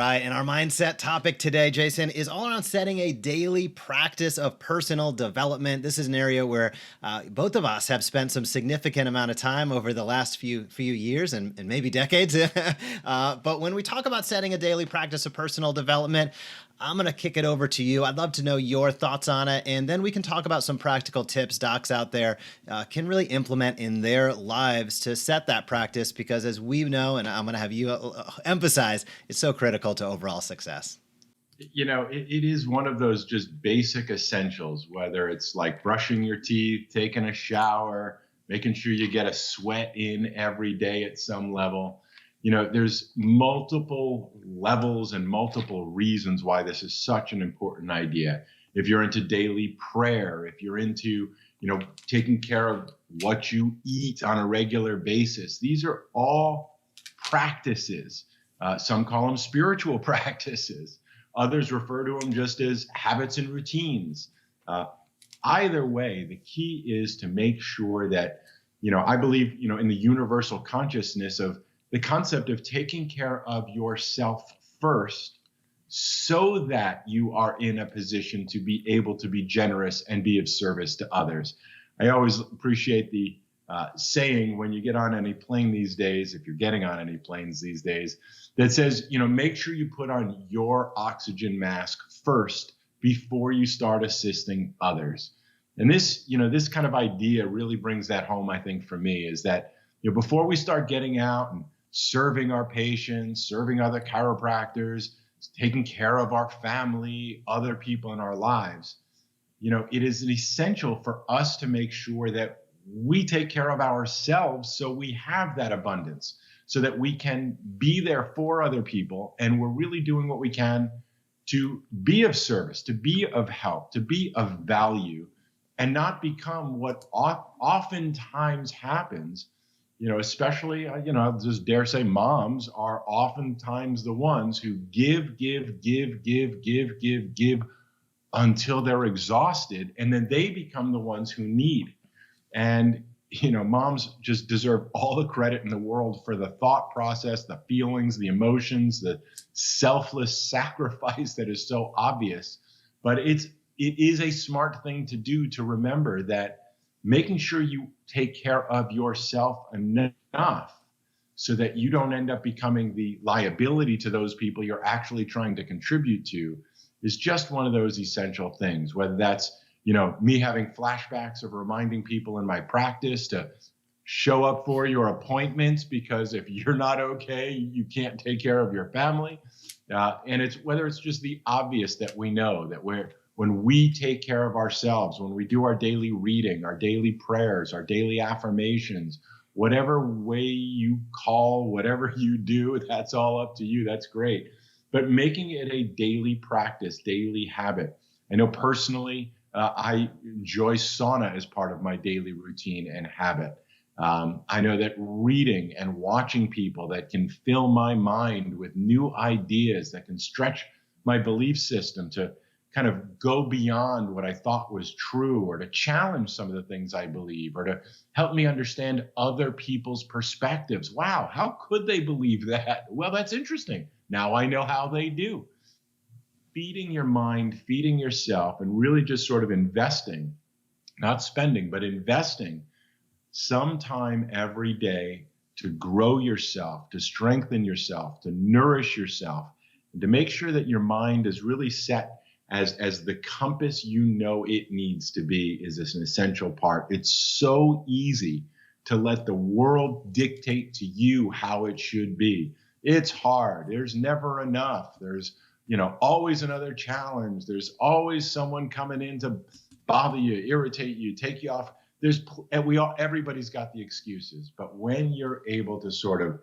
right. And our mindset topic today, Jason, is all around setting a daily practice of personal development. This is an area where both of us have spent some significant amount of time over the last few years and maybe decades. But when we talk about setting a daily practice of personal development, I'm going to kick it over to you. I'd love to know your thoughts on it. And then we can talk about some practical tips docs out there can really implement in their lives to set that practice. Because as we know, and I'm going to have you emphasize, it's so critical to overall success. It is one of those just basic essentials, whether it's like brushing your teeth, taking a shower, making sure you get a sweat in every day at some level. There's multiple levels and multiple reasons why this is such an important idea. If you're into daily prayer, if you're into, taking care of what you eat on a regular basis, these are all practices. Some call them spiritual practices. Others refer to them just as habits and routines. Either way, the key is to make sure that, I believe, in the universal consciousness of the concept of taking care of yourself first so that you are in a position to be able to be generous and be of service to others. I always appreciate the saying when you get on any plane these days, if you're getting on any planes these days, that says, make sure you put on your oxygen mask first before you start assisting others. And this kind of idea really brings that home, I think, for me, is that, before we start getting out and serving our patients, serving other chiropractors, taking care of our family, other people in our lives, it is essential for us to make sure that we take care of ourselves so we have that abundance, so that we can be there for other people. And we're really doing what we can to be of service, to be of help, to be of value, and not become what oftentimes happens. Especially, I'll just dare say moms are oftentimes the ones who give until they're exhausted. And then they become the ones who need. And, moms just deserve all the credit in the world for the thought process, the feelings, the emotions, the selfless sacrifice that is so obvious. But it is a smart thing to do, to remember that making sure you take care of yourself enough so that you don't end up becoming the liability to those people you're actually trying to contribute to is just one of those essential things. Whether that's, me having flashbacks of reminding people in my practice to show up for your appointments, because if you're not okay, you can't take care of your family. And it's whether it's just the obvious that we know that when we take care of ourselves, when we do our daily reading, our daily prayers, our daily affirmations, whatever way you call, whatever you do, that's all up to you. That's great. But making it a daily practice, daily habit. I know personally, I enjoy sauna as part of my daily routine and habit. I know that reading and watching people that can fill my mind with new ideas, that can stretch my belief system to kind of go beyond what I thought was true, or to challenge some of the things I believe, or to help me understand other people's perspectives. Wow, how could they believe that? Well, that's interesting. Now I know how they do. Feeding your mind, feeding yourself, and really just sort of investing, not spending, but investing some time every day to grow yourself, to strengthen yourself, to nourish yourself, and to make sure that your mind is really set as the compass it needs to be, is this an essential part. It's so easy to let the world dictate to you how it should be. It's hard. There's never enough. There's, always another challenge. There's always someone coming in to bother you, irritate you, take you off. Everybody's got the excuses. But when you're able to sort of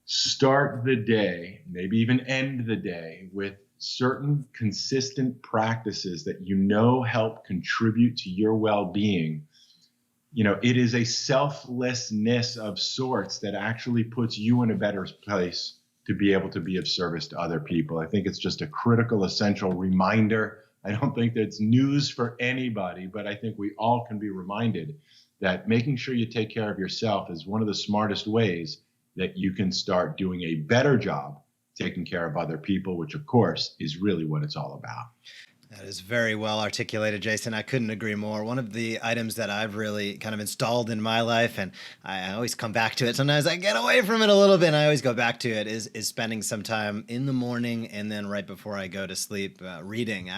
start the day, maybe even end the day with certain consistent practices that help contribute to your well-being, it is a selflessness of sorts that actually puts you in a better place to be able to be of service to other people. I think it's just a critical, essential reminder. I don't think that's news for anybody, but I think we all can be reminded that making sure you take care of yourself is one of the smartest ways that you can start doing a better job taking care of other people, which of course is really what it's all about. That is very well articulated, Jason. I couldn't agree more. One of the items that I've really kind of installed in my life, and I always come back to it. Sometimes I get away from it a little bit, and I always go back to it. Is spending some time in the morning and then right before I go to sleep reading.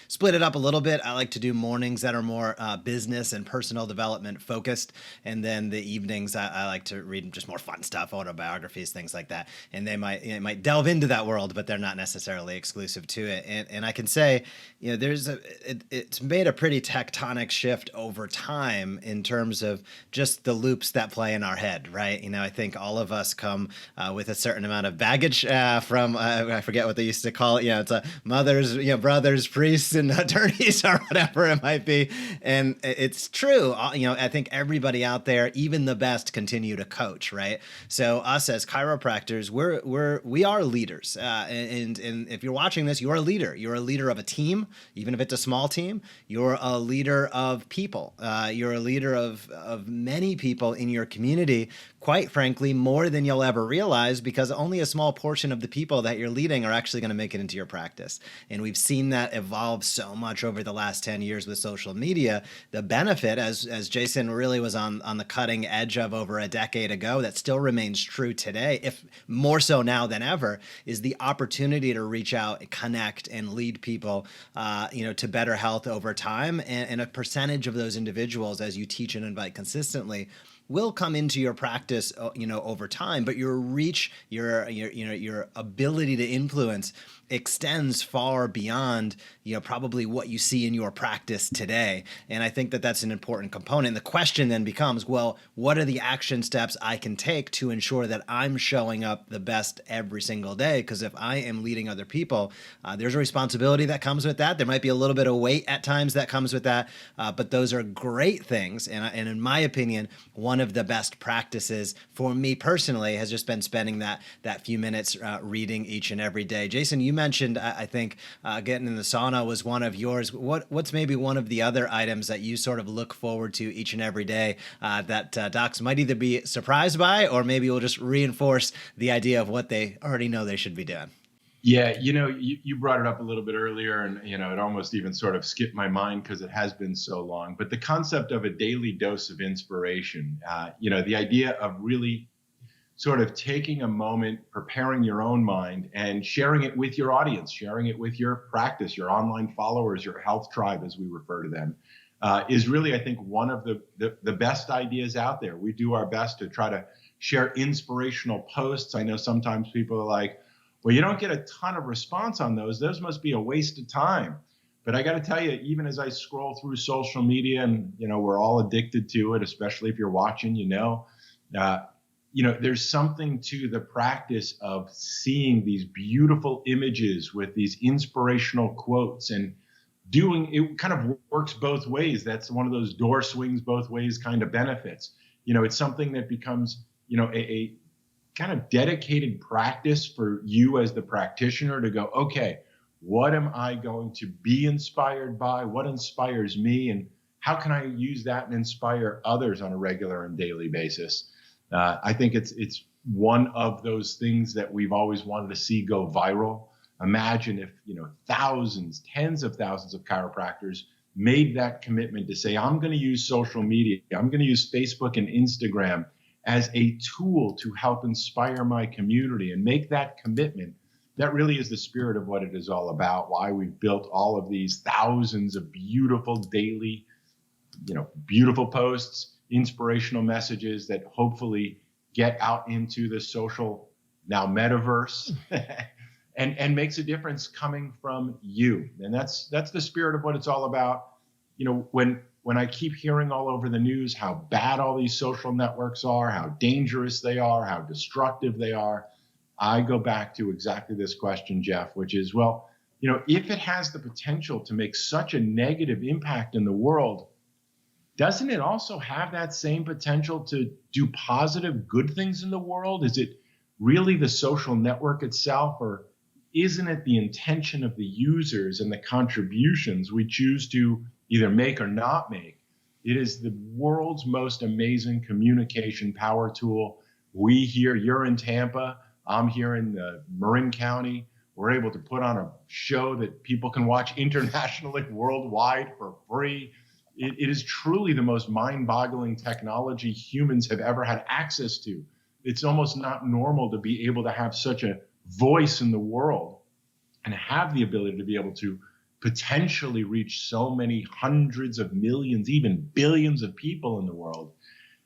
Split it up a little bit. I like to do mornings that are more business and personal development focused, and then the evenings I like to read just more fun stuff, autobiographies, things like that. And they might delve into that world, but they're not necessarily exclusive to it. And I can say, it's made a pretty tectonic shift over time in terms of just the loops that play in our head, right? I think all of us come with a certain amount of baggage from I forget what they used to call it. It's a mothers, brothers, priests, and attorneys, or whatever it might be. And it's true. I think everybody out there, even the best, continue to coach, right? So us as chiropractors, we are leaders, and if you're watching this, you're a leader. You're a leader of a team. Even if it's a small team, you're a leader of people. You're a leader of many people in your community, quite frankly, more than you'll ever realize, because only a small portion of the people that you're leading are actually going to make it into your practice. And we've seen that evolve so much over the last 10 years with social media. The benefit, as Jason really was on the cutting edge of over a decade ago, that still remains true today, if more so now than ever, is the opportunity to reach out, connect, and lead people to better health over time. And a percentage of those individuals, as you teach and invite consistently, will come into your practice, over time. But your reach, your ability to influence extends far beyond, probably what you see in your practice today. And I think that that's an important component. The question then becomes, well, what are the action steps I can take to ensure that I'm showing up the best every single day? Because if I am leading other people, there's a responsibility that comes with that. There might be a little bit of weight at times that comes with that, but those are great things. And in my opinion, one of the best practices for me personally has just been spending that few minutes reading each and every day. Jason, you mentioned, I think, getting in the sauna was one of yours. What's maybe one of the other items that you sort of look forward to each and every day that docs might either be surprised by, or maybe will just reinforce the idea of what they already know they should be doing? Yeah, you brought it up a little bit earlier, and it almost even sort of skipped my mind because it has been so long. But the concept of a daily dose of inspiration, the idea of really sort of taking a moment, preparing your own mind, and sharing it with your audience, sharing it with your practice, your online followers, your health tribe, as we refer to them, is really, I think, one of the best ideas out there. We do our best to try to share inspirational posts. I know sometimes people are like, well, you don't get a ton of response on those. Those must be a waste of time. But I got to tell you, even as I scroll through social media, and we're all addicted to it, especially if you're watching, there's something to the practice of seeing these beautiful images with these inspirational quotes, and doing it kind of works both ways. That's one of those door swings both ways kind of benefits. It's something that becomes, a kind of dedicated practice for you as the practitioner to go, okay, what am I going to be inspired by? What inspires me? And how can I use that and inspire others on a regular and daily basis? I think it's one of those things that we've always wanted to see go viral. Imagine if, thousands, tens of thousands of chiropractors made that commitment to say, I'm going to use social media. I'm going to use Facebook and Instagram as a tool to help inspire my community, and make that commitment. That really is the spirit of what it is all about, why we've built all of these thousands of beautiful daily, beautiful posts, inspirational messages that hopefully get out into the social, now metaverse, and makes a difference coming from you. And that's the spirit of what it's all about. When I keep hearing all over the news how bad all these social networks are, how dangerous they are, how destructive they are, I go back to exactly this question, Jeff, which is, well, if it has the potential to make such a negative impact in the world, doesn't it also have that same potential to do positive, good things in the world? Is it really the social network itself, or isn't it the intention of the users and the contributions we choose to either make or not make? It is the world's most amazing communication power tool. We here, you're in Tampa, I'm here in Marin County. We're able to put on a show that people can watch internationally, worldwide for free. It is truly the most mind-boggling technology humans have ever had access to. It's almost not normal to be able to have such a voice in the world and have the ability to be able to potentially reach so many hundreds of millions, even billions of people in the world.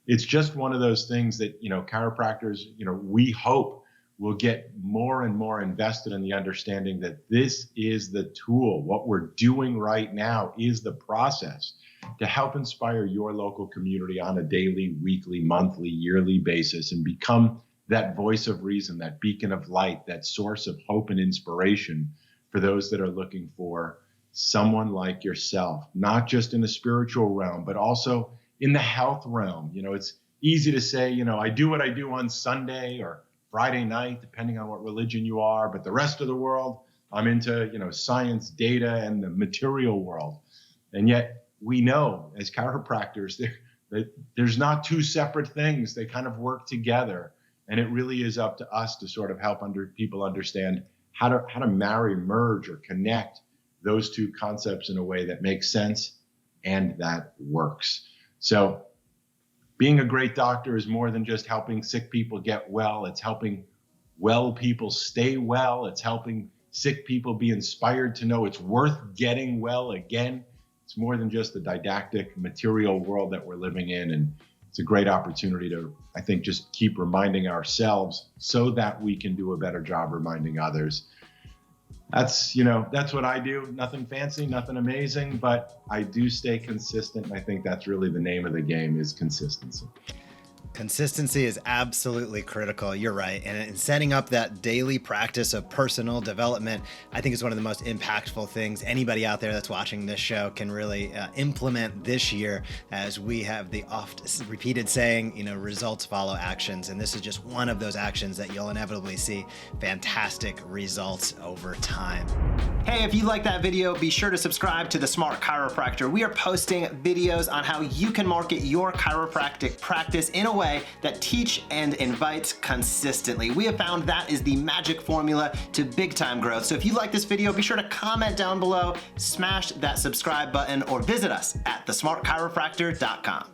It's just one of those things that, chiropractors, we hope will get more and more invested in the understanding that this is the tool. What we're doing right now is the process to help inspire your local community on a daily, weekly, monthly, yearly basis and become that voice of reason, that beacon of light, that source of hope and inspiration for those that are looking for someone like yourself, not just in the spiritual realm, but also in the health realm. It's easy to say, I do what I do on Sunday or Friday night, depending on what religion you are, but the rest of the world, I'm into, science, data, and the material world. And yet we know as chiropractors that there's not two separate things. They kind of work together. And it really is up to us to sort of help people understand how to marry, merge, or connect those two concepts in a way that makes sense and that works. So being a great doctor is more than just helping sick people get well. It's helping well people stay well. It's helping sick people be inspired to know it's worth getting well again. It's more than just the didactic material world that we're living in. And it's a great opportunity to, I think, just keep reminding ourselves so that we can do a better job reminding others. That's what I do. Nothing fancy, nothing amazing, but I do stay consistent. And I think that's really the name of the game, is consistency. Consistency is absolutely critical. You're right. And in setting up that daily practice of personal development, I think is one of the most impactful things anybody out there that's watching this show can really implement this year, as we have the oft repeated saying, results follow actions. And this is just one of those actions that you'll inevitably see fantastic results over time. Hey, if you like that video, be sure to subscribe to the Smart Chiropractor. We are posting videos on how you can market your chiropractic practice in a way that teach and invites consistently. We have found that is the magic formula to big time growth. So if you like this video, be sure to comment down below, smash that subscribe button, or visit us at thesmartchiropractor.com.